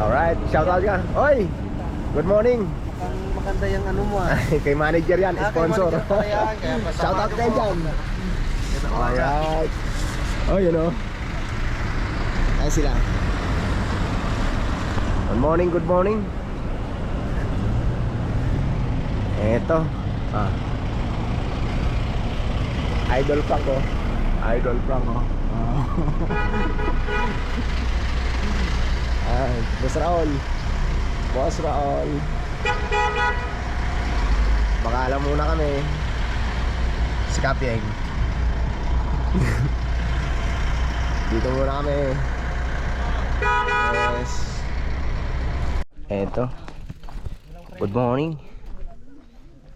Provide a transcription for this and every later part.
Alright, shoutout ka. Oy, good morning. Ang maganda yung ano mo ah. Kay manager yan, sponsor. Shoutout kayo dyan. Alright. Oh, you know. Ayan sila. Good morning, good morning. Eto. Idol Frank oh. Idol Frank oh. Boss Raul. Boss Raul. Baka alam muna kami. Si Kapyeng. Dito muna kami. Yes. Eto. Good morning.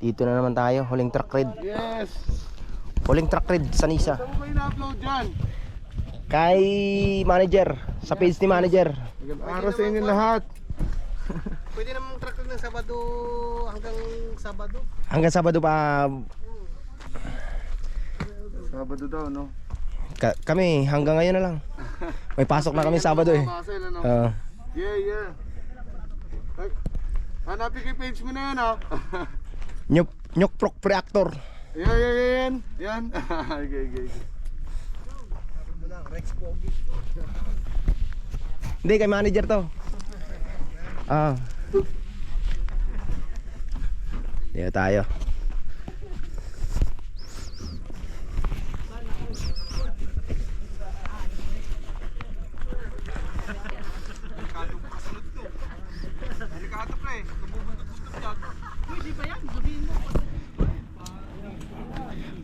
Dito na naman tayo. Huling truck ride. Yes. Huling truck ride sa Nisa. Saan mo ina-upload dyan? Kay manager. Sa page ni manager. Araw sa inyo lahat. Pwede namang truck ride ng Sabado hanggang Sabado. Hanggang Sabado pa. Sabado daw no? Kami hanggang ngayon na lang. May pasok na kami Sabado eh. Yeah. Hanapin ko yung page mo na yan ha. Nyok Prok Reactor. Yan. Okay. Hindi, kay manager to. Dito tayo.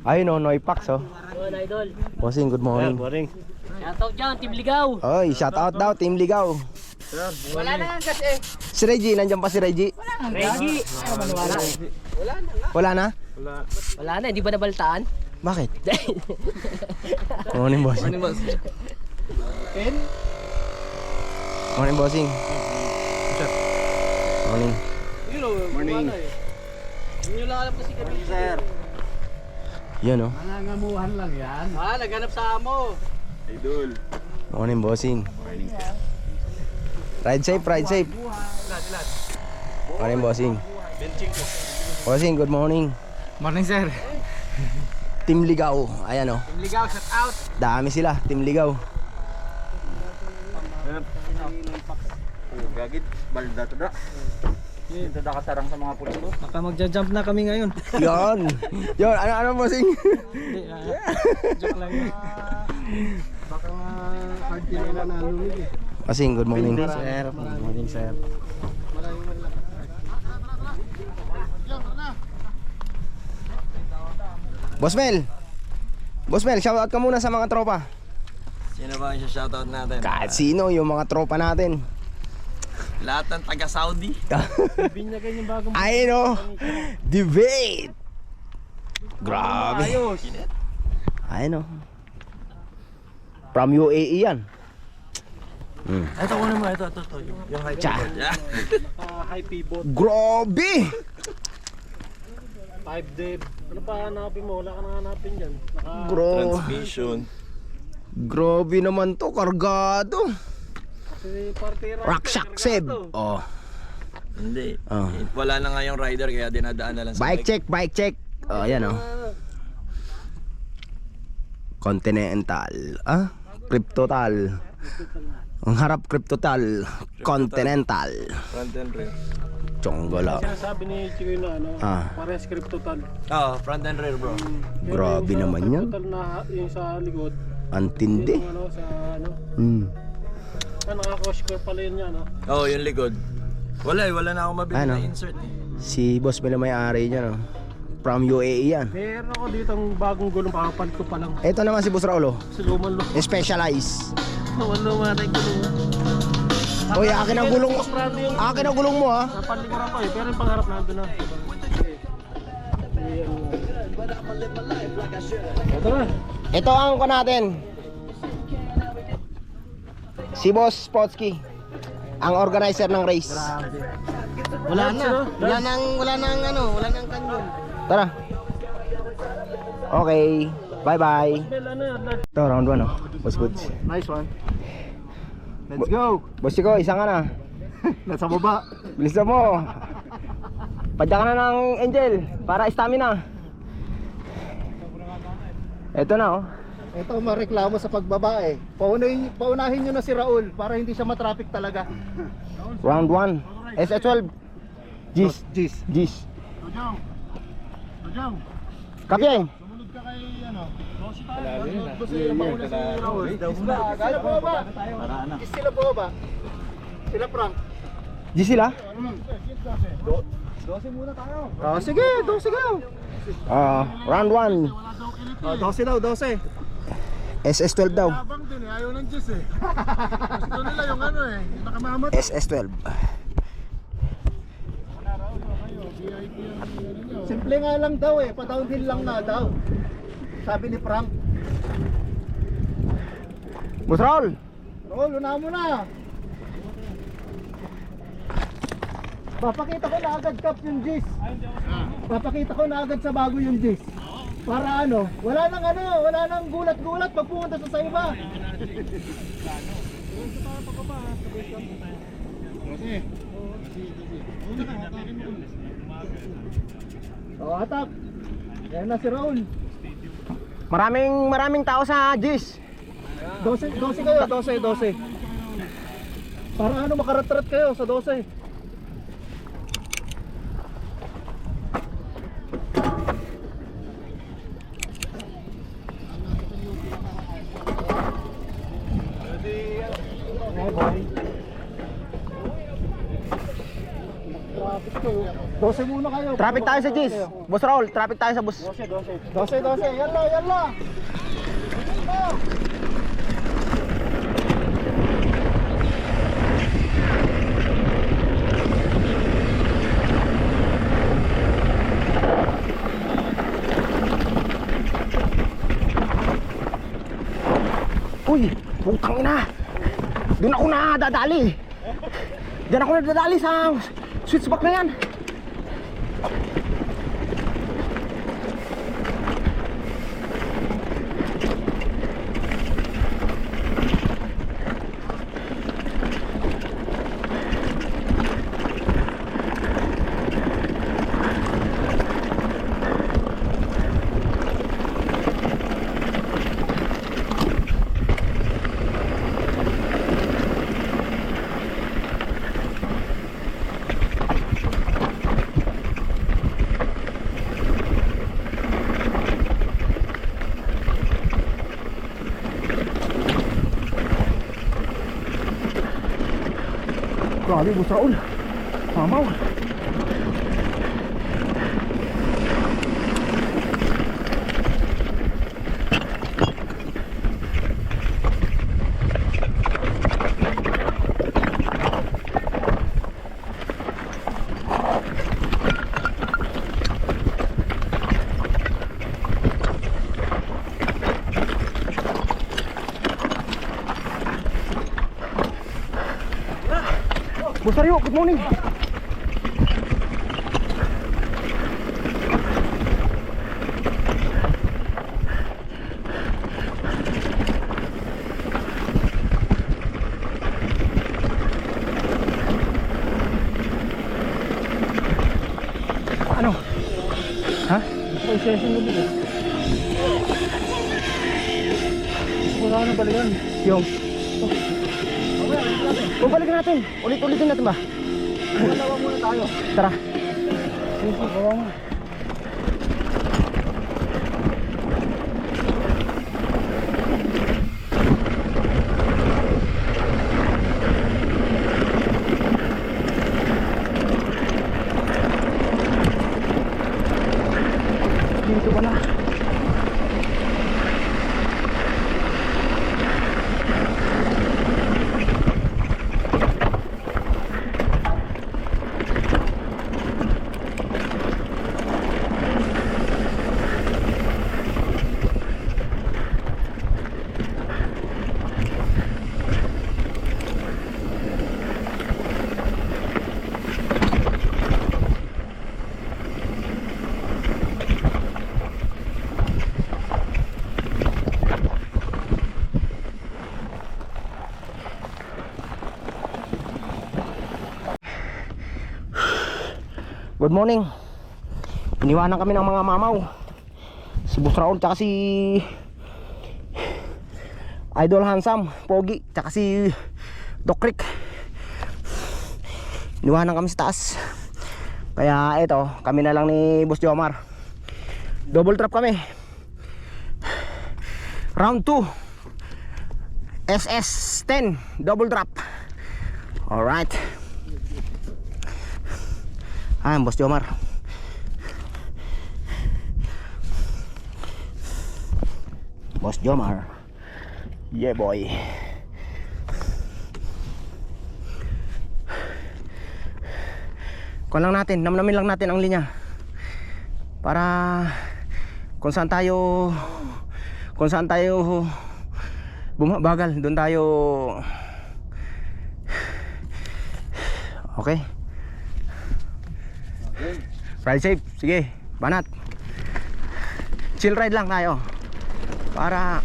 Ayun o, Noipax oh. Idol. Bossing, good morning. Morning. Shoutout dyan, Team Ligaw. Oy, shout out daw, Team Ligaw. Wala na nga kasi. Si Reggie, nandiyan pa si Reggie? Reggie. Wala na? Wala na, hindi ba nabaltaan? Bakit? Morning, bossing. Morning, bossing. Morning. Morning. Hindi nyo lang alam kasi kami. Sir. Yan oh. Nangangamuhan lang yan. Naghanap sa amo. Idol. Morning, bossing. Morning. Ride safe, ride safe. Morning, bossing. Bossing, good morning. Morning sir. Team Ligaw. Ayan oh. Team Ligaw, shout out. Dami sila, Team Ligaw. Gagit, balda to da. Dito da kasarang sa mga pulis ko. Baka magja-jump na kami ngayon. Yon. Ano bossing? Joke lang yun. Baka nga hard nila na lumig eh. Bossing, good morning. Sir, good morning sir. Boss Mel, shoutout ka muna sa mga tropa. Sino ba ang shoutout natin? Kahit sino, yung mga tropa natin. Lahat ng taga-Saudi. Binyagan yung bagong Ayun oh. Debate. Grabe. ayos. Ayun oh. From UAE yan. Ito ko naman, ito. Yung high Cha. Yeah. high pivot, Grabe. 5 dev. Ano pa hanapin mo? Wala ka nang hanapin dyan. Transmission. Grabe naman to, kargado. Kasi party rider. Rock Seb. Oh. Hindi. Oh. Wala na nga yung rider kaya dinadaan na lang sa Bike check. Oh, yan oh. Continental. Cryptotal. Ang harap Cryptotal. Continental. front and rear. Chonggala. Sinasabi ni Chico na ano, parehas cryptotal. Front and rear bro. Grabe Yung sa naman yan. cryptotal na yung sa likod. Antindi. Yung ano, sa ano. Naka-coscore pala yun yan, no? Yung likod. Wala na ako mabili Ano? na insert eh. Si Boss Mel may-ari niya no. From UAE yan. Meron ako dito ang bagong gulong, kakapalit ko pa lang. Ito naman si Boss Raulo. Sa luman-luman. Specialize. Luman-luman na yung gulong. Oy, akin ang gulong. Akin ang gulong mo ha. Napanlikuran ko eh, pero yung pangharap nandun na. Ito na. Ito ang ko natin. Si Boss Spotsky, ang organizer ng race. Wala na. Wala nang kanyon. Tara. Okay. Bye-bye. Ito, round 1 oh. Boss Goods. Nice one. Let's go. Boss Chico, isa ka na. Nasa baba. Bilisan mo. Padya ka na ng Angel para stamina. Eto na oh. Ito mareklamo sa pagbaba eh. Paunahin nyo na si Raul para hindi siya matraffic talaga. Round 1. SS12. Gis. Gis. Tujaw. Kapye. Sumunod ka kay ano. Gusto yung mauna si Raul. Sila po ba? Sila po ba? Sila Frank. Gis sila? 12 muna tayo. Sige, 12 kayo. Round 1. 12 daw, 12. SS12 daw. Abang din eh, ayaw ng Diyos eh. Gusto nila yung ano eh, yung nakamamat. SS12. Simple nga lang daw eh, pa-downhill lang na daw. Sabi ni Frank. Boss Raul. Raul, una mo na. Papakita ko na agad Kap yung Gis. Papakita ko na agad sa bago yung Gis. Para ano, wala nang gulat-gulat pag pumunta sa iba. Atak. Yan na si Raul. Maraming tao sa Gis. 12 kayo, 12. Para ano makaratrat kayo sa 12. Dose muna kayo. Traffic tayo sa Gis. Boss Raul, traffic tayo sa bus. 12. Yalla. Uy, putang ina. Doon ako nadadali. Diyan ako nadadali sa switchback na yan. Grabe, Boss Raul. Mamaw. Boss Aryo, good morning. Ano? Ha? May session mo dito. Gusto ko na balikan. Yung balikan natin. Ulit-ulitin natin ba? Dalawa muna tayo. Tara. Sige, bawa mo. Dito pala. Good morning. Iniwanan kami ng mga mamaw. Si Boss Raul tsaka si Idol Handsome, Pogi, tsaka si Doc Rick. Iniwanan kami sa taas. Kaya ito, kami na lang ni Boss Jomar. Double trap kami. Round 2 SS10 double trap. Alright. Ayan, Boss Jomar. Boss Jomar. Yeah boy. Kuha lang natin, namnamin lang natin ang linya. Para kung saan tayo bumabagal, doon tayo. Okay. Ride safe, sige, banat. Chill ride lang tayo. Para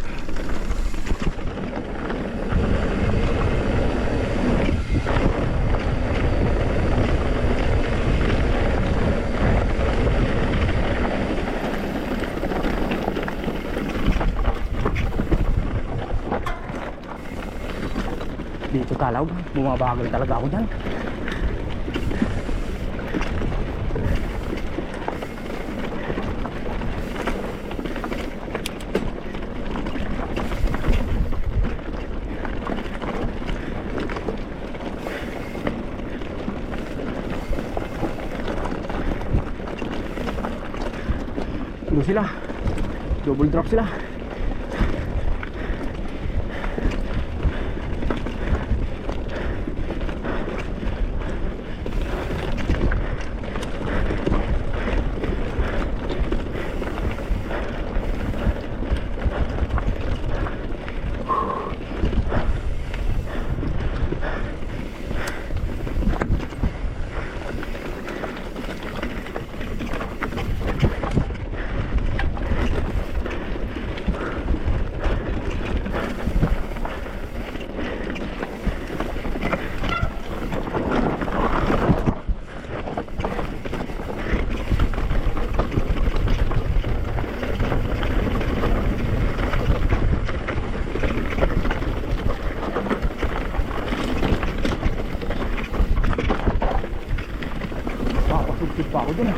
dito talaw, bumabagal talaga ako dyan. Doon sila, double drop sila. Papasugtid pa ako dun.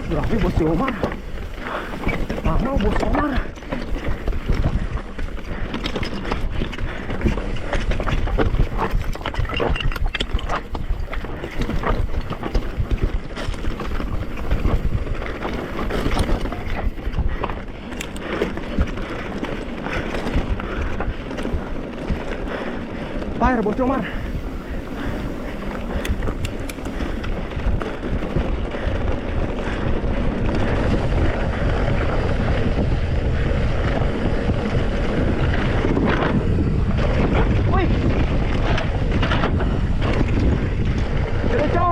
Grabe, Boss Jomar. Mama, Boss Jomar. Fire, Boss Jomar. Uy! Diretso!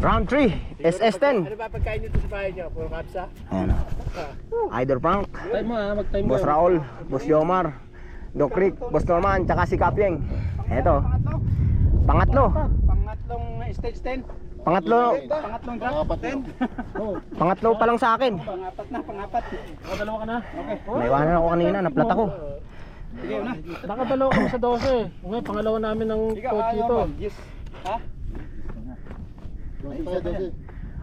Round 3, SS10. Ano ba pagkain nito sa bahay niyo? Puro kapsa? Ayan o. Idol Frank, Time mo ha, mag-time mo. Boss Raul, Boss Jomar, Doc Rick, Boss Norman, tsaka si Kapyeng. Eto, pangatlo. Pangatlong stage 10. Pangatlo. Pangatlong drop. Pangatlo pa lang sa akin. Pangapat. Dalawa ka na. Okay. Naiwanan ako kanina, naplat ako. Sige na. Nakadalawa kami sa 12. Okay, pangalawa namin ng coach ito. Ha?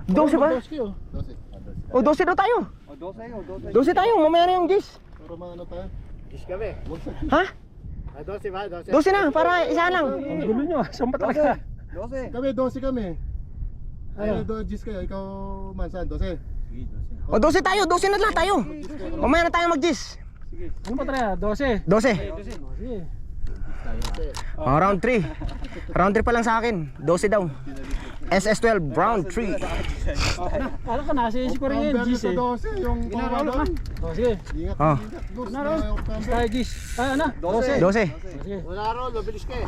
12 ba? 12 oh. O 12 daw tayo. O 12 12 tayo, mamaya na yung gis. Pero maano tayo? Gis kami. Ha? 12 ba? 12. 12 na, para isa lang. Ang gulo nyo, saan ba talaga? 12. Kami, 12 kami. Ay, 12 kayo. Ikaw, Mansan, 12. O 12 tayo, 12 na lang tayo. Mamaya na tayo mag-gis. Ano ba talaga? 12? 12. Sige. Oh, round 3. Round 3 pa lang sa akin. 12 daw. SS12, round 3. Alam ka, nasa isip ko rin yun, Gis eh. 12, yung pangalawa doon. Oh, sige. Ingat, Oh. ingat. Dos, Naroon. na Tayo, Gis. Ay, ano? 12. 12. Sige. Wala roll, mabilis ka eh.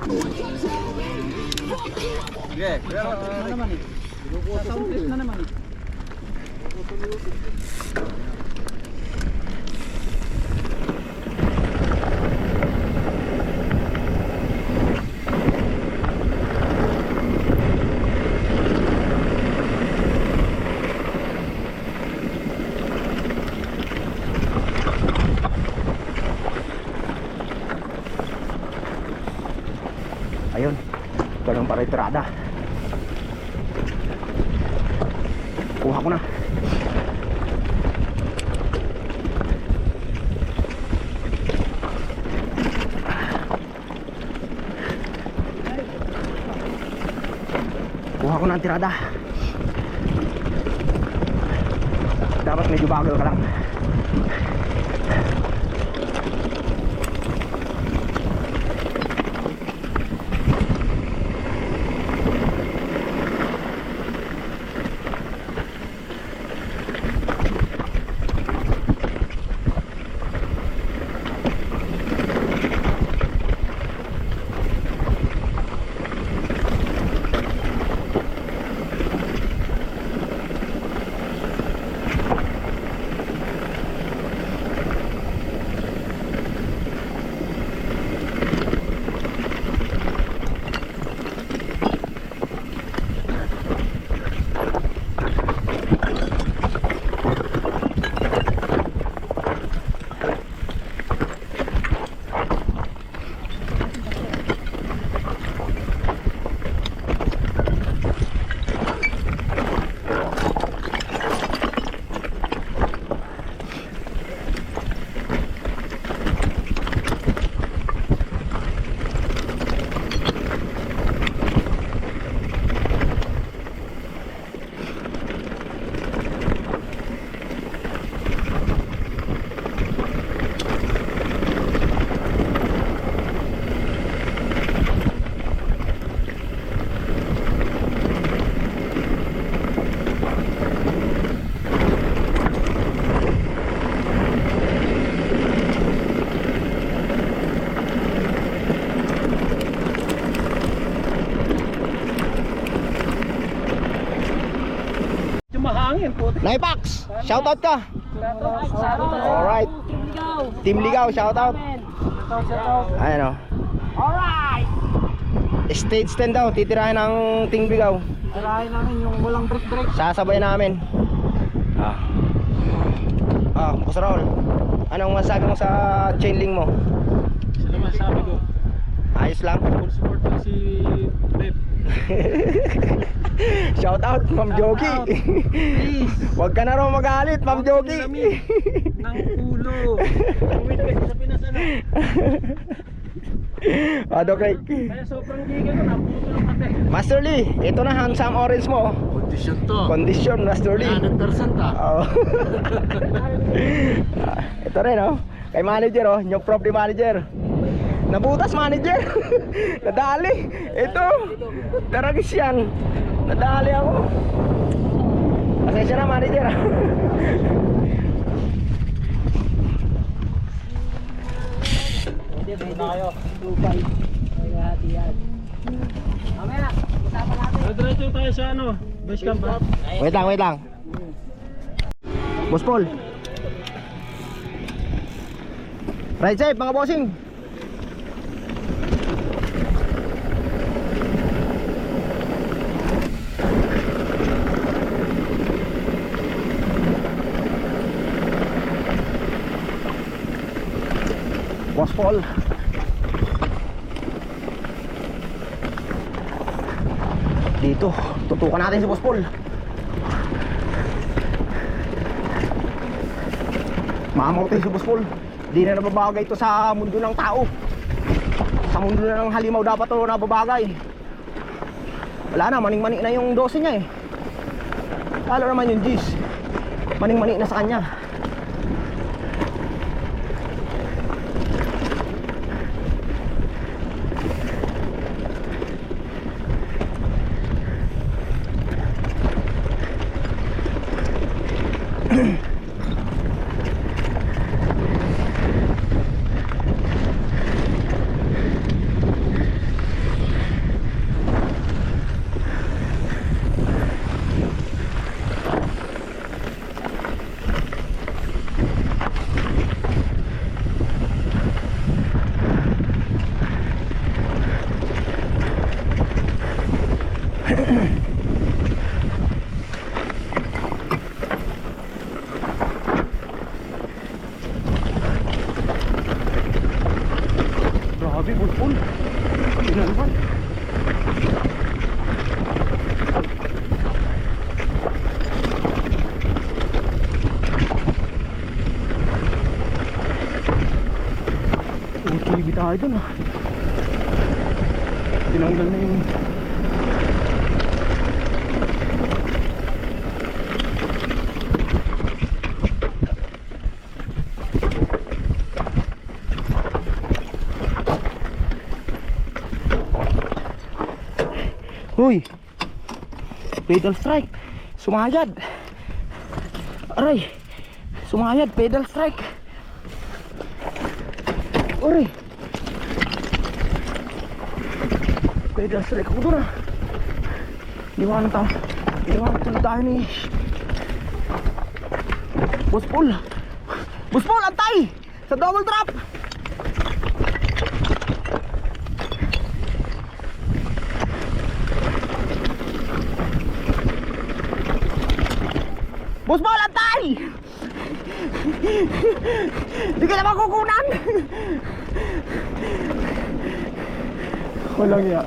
Ayun. Ganun pa rin tirada. Kuha ko na. Kuha ko na ang tirada. Dapat medyo bagal ka lang. Naipax, shoutout ka. Alright. Team Ligaw, shoutout. Ayan o. Alright. Stage 10 daw, titirahin ng Team Ligaw. Tirahin namin yung walang break. Sasabay namin. Boss Raul, anong masasabi mo sa chain link mo? Sino masabi ko? Ayos lang. Full support lang si Beb. Shoutout, Ma'am Jogi. Please. Huwag ka na raw magalit, Ma'am Jogi. Ng ulo. Wait ka sa Pinas ano? Okay. Kaya sobrang giga ko, naputo lang pati. Master Lee, ito na handsome orange mo. Condition to. Condition, Master Lee. 100% ah. Oo. Ito rin oh. Kay manager oh, yung property manager. Nabutas manager. Nadali. Ito. Taragis yan. Nadali ako. Pasensya na manager. Pwede na kayo. Dubai. Ay, hati yan. Mamaya, usapan natin. Diretso tayo sa ano, base camp ba? Wait lang. Boss Paul. Right side mga bossing. Boss Paul. Dito, tutukan natin si Boss Paul. Mamamatay si Boss Paul. Di na nababagay ito sa mundo ng tao. Sa mundo na ng halimaw dapat ito nababagay. Wala na, maning-mani na yung 12 niya eh. Lalo naman yung G's, maning-mani na sa kanya. Grabe, Boss Paul. Pinalban. TV tayo dun ah. Tinanggal na yung Uy, pedal strike. Sumayad. Aray, sumayad, pedal strike. Aray, pedal strike ako doon ah. Iwan tayo ni Boss Paul. Boss Paul, antay sa double trap. Boss Paul, antay! Di ka na makukunan! Walang iya.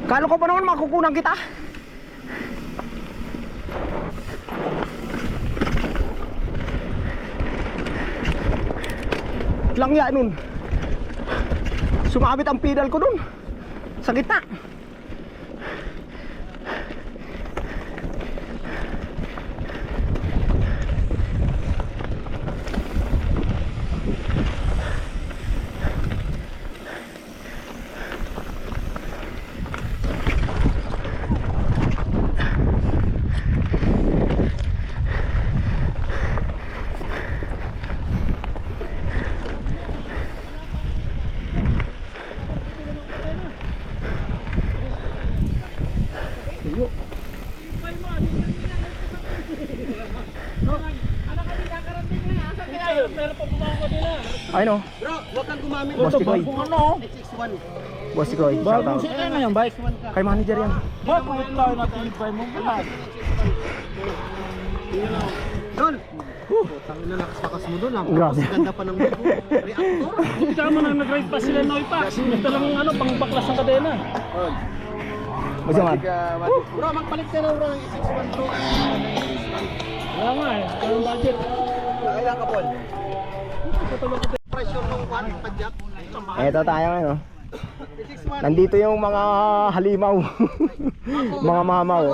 Kalo ko pa naman makukunan kita. Lang ya nun. Sumabit ang pedal ko dun sa gitna. Ay no. Bro, huwag kang gumamit. Boss Tikoy. Ano? X61. Boss Tikoy. Bagong sila na yung bike. Kay manager yan. Ba't pumunta tayo natin yung bike mo lahat? Dol! Tangin na lakas mo doon ah. Grabe. Mas ganda pa ng reactor. Hindi ka mo nang nag-ride pa sila Noy pa. Ito lang ano, pang baklas ng kadena. Boss man. Bro, magpalit ka na bro ng X61 bro. Wala nga eh, walang budget. Pressure ng one padyak. Eto tayo ngayon. Nandito yung mga halimaw. Mga mamaw.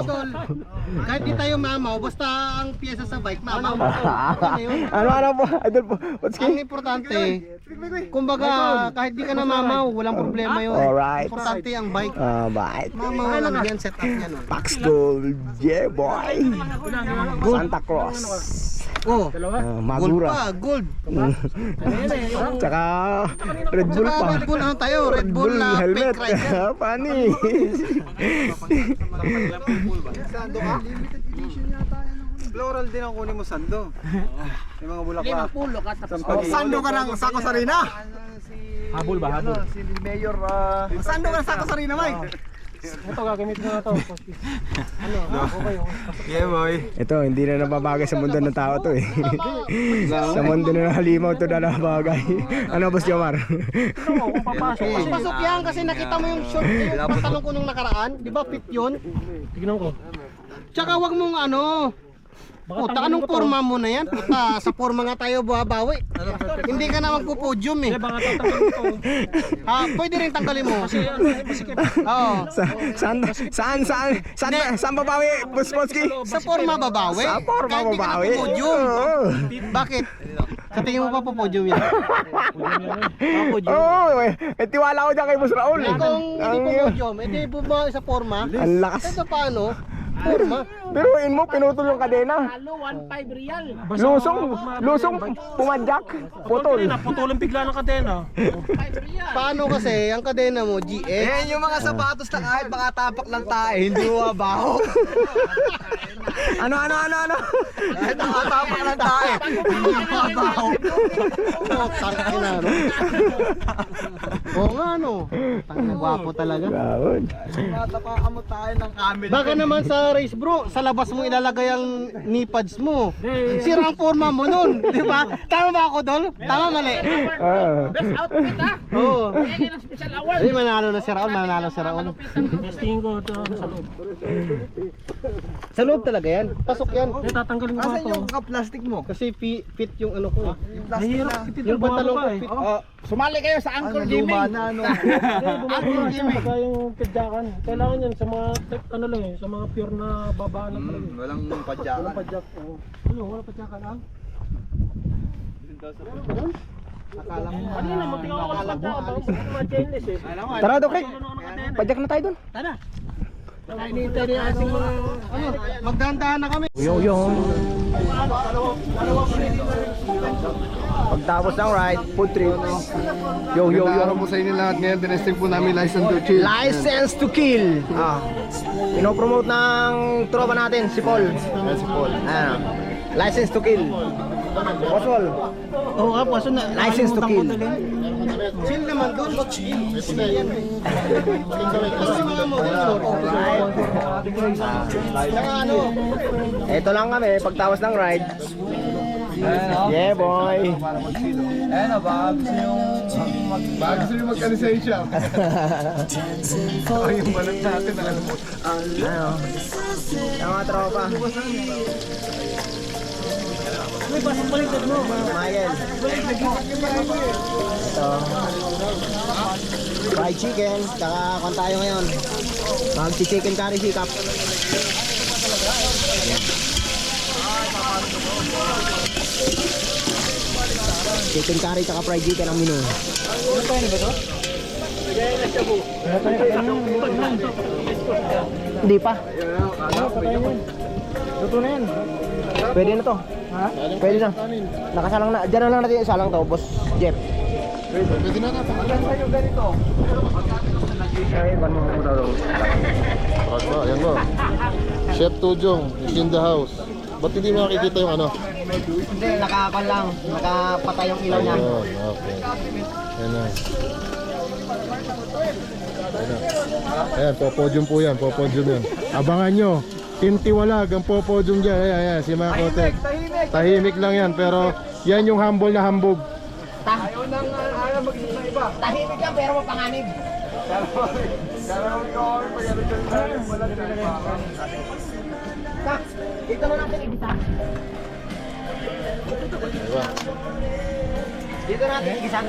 Kahit di tayo mamaw, basta ang pyesa sa bike, mamaw. Ano po? Idol po. What's Ang importante, kumbaga kahit di ka na mamaw, walang problema yun. Alright. Importante ang bike. Bait. Mamaw lang yan, set up yan. Pax Gold. Yeah, boy. Santa Cruz. Oh, gold Magura. pa, gold. Tsaka Red Bull Saka pa. Red Bull ano tayo, Red Bull na helmet. fake rider. Panis. Floral din ang kunin mo, Sando. Yung mga bulaklak. Pulo ka tapos. Sando ka ng Sako Sarina. Habol ba? Habol. Si Mayor, Sando ka ng Sako Sarina, Mike. Ito, gagamit ko na ito. Yeah, boy. Ito, hindi na nababagay sa mundo ng tao to eh. Sa mundo na halimaw to na nababagay. Ano, Boss Jomar? Kung papasok. Pasok yan kasi nakita mo yung short, yung pantalon ko nung nakaraan. Di ba fit yun? Tignan ko. Tsaka wag mong ano. Puta, anong forma mo na yan? Puta, sa forma nga tayo buhabawi. Hindi ka na magpo-podium eh. Baka tatanggalin ko. Ha, pwede rin tanggalin mo. Kasi ano, masikip. Oo. Saan babawi, Boss Polski? Sa forma babawi. Sa forma Kahit di ka babawi. nagpo-podium. Oo. Bakit? Sa tingin mo pa po-podium yan? Oo, eh, tiwala ko dyan kay Boss Raul. Eh kung hindi po-podium, edi bumawi sa forma. Ang lakas. Ito paano? Forma. Biruin mo, pinutol yung kadena. Halo, 1.5 real. Lusong, pumadyak, putol. Naputulong bigla ng kadena. Paano kasi ang kadena mo, GX? Yung mga sapatos na kahit baka tapak lang tayo, hindi mo mabaho. Ano? Kahit baka tapak lang tayo, hindi mo mabaho. Oh, tangin na, no? Oo nga, no? Tangin na, gwapo talaga. Gawon. Matapakan mo tayo ng camel. Baka naman sa race bro, sa labas mo ilalagay ang knee pads mo. Sira ang forma mo nun, di ba? Tama ba ako, Dol? Tama, mali. Best outfit ha. Oo. Kaya ng special award. Ay, manalo na si Raul, manalo si Raul. Testingin ko ito sa loob. Sa loob talaga yan. Pasok yan. Eh, tatanggalin ko ito. ka-plastic mo? Kasi fit yung ano ko. Mahirap. Yung pantalon ko fit. Sumali kayo sa Uncle Jimmy. Uncle Jimmy. Pagka yung tadyakan. Kailangan yan sa mga, ano lang eh, sa mga pure na babaan na talaga. Walang padyakan. Walang padyak. Ano, wala padyakan ah? Kanina, munti ako magpadyakan. Ma-chainless eh. Tara, Dokek. Padyak na tayo dun. Hinihintay niya ating mga, ano, magdahan-dahan na kami. Yo. Pagtapos ng ride, food trip. Yo. Araw po sa inyo lahat ngayon, tinesting po namin license to chill. License to kill. Pinopromote ng tropa natin, si Paul. Ayan si Paul. License to kill. Paul. Oo nga, paso na. License to kill. Chill naman doon. Kasi mga model, saka ano, Ito lang kami, pagtapos ng ride. Yeah, boy. Baka gusto nyo magka-lisensya. Yung balat natin na alam mo. Ano? Yung mga tropa. Michael. Ito. Fried chicken. Tsaka kung tayo ngayon. Mag-chicken curry sikap. Chicken curry tsaka fried chicken ang menu. Hindi pa. Luto na yan. Pwede na to. Ha? Pwede na. Nakasalang na. Diyan na lang natin isalang to, Boss Jeff. Pwede na natin. Ay, ban mo daw. Ayan mo. Chef Tujong is in the house. Ba't hindi mo makikita yung ano? Hindi, nakakan lang. Nakapatay yung ilaw niya. Ayun, okay. Ayan na. Ayan, po-podium po yan, po-podium yan. Abangan nyo, Team Tiwalag ang po-podium dyan. Ayan, si mga kote. Tahimik lang yan, pero yan yung humble na hambog. Tahimik lang pero mapanganib. Dito na natin igisa. Dito natin igisa.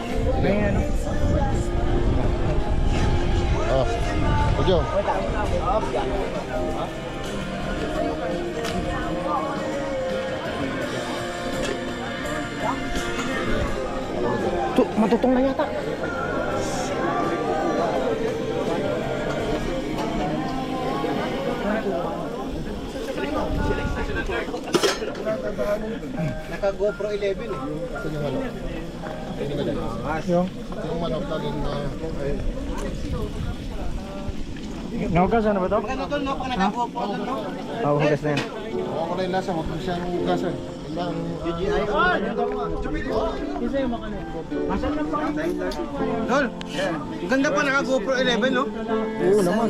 Jojo. Tuh, matutong na yata. Naka GoPro 11 eh. Ito yung ano. Yung manok talagang Naugasan na ba to? Ano to, no? Pag naka GoPro to, no? Oo, hugas na yan. Huwag ko na yung lasa, huwag mo siyang hugasan. Kailangan Dol, ang ganda pa naka GoPro 11, no? Oo naman.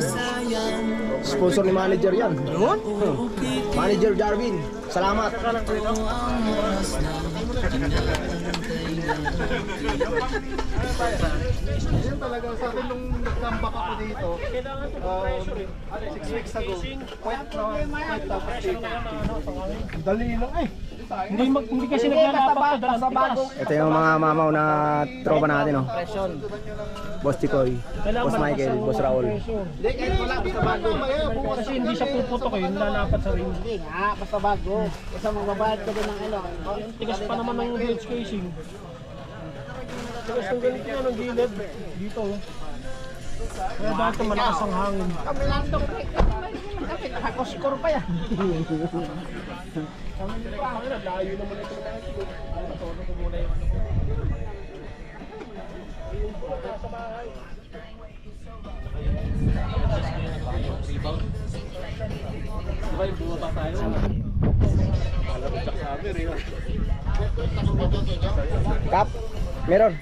Sponsor ni manager yan. Noon? Manager Jarvin. Salamat. Yun talaga sa akin nung nag-comeback ako dito, 6 weeks ago, point tapos dito. Dali lang eh. Hindi kasi naglalapat ka sa bago. Ito yung mga mamaw na tropa natin, oh. Boss Chikoy, Boss Michael, Boss Raul. Hindi, kahit wala basta bago. Kasi hindi siya puputok eh, yung lalapat sa ring. Hindi nga, basta bago. Kasi magbabayad ka din ng ano. Tigas pa naman ng wedge casing. Tigas ng ganito yan, ang gilid. Dito. Kaya dati malakas ang hangin. Kami lang ito. Kami nakakoskor pa yan. Kap, meron.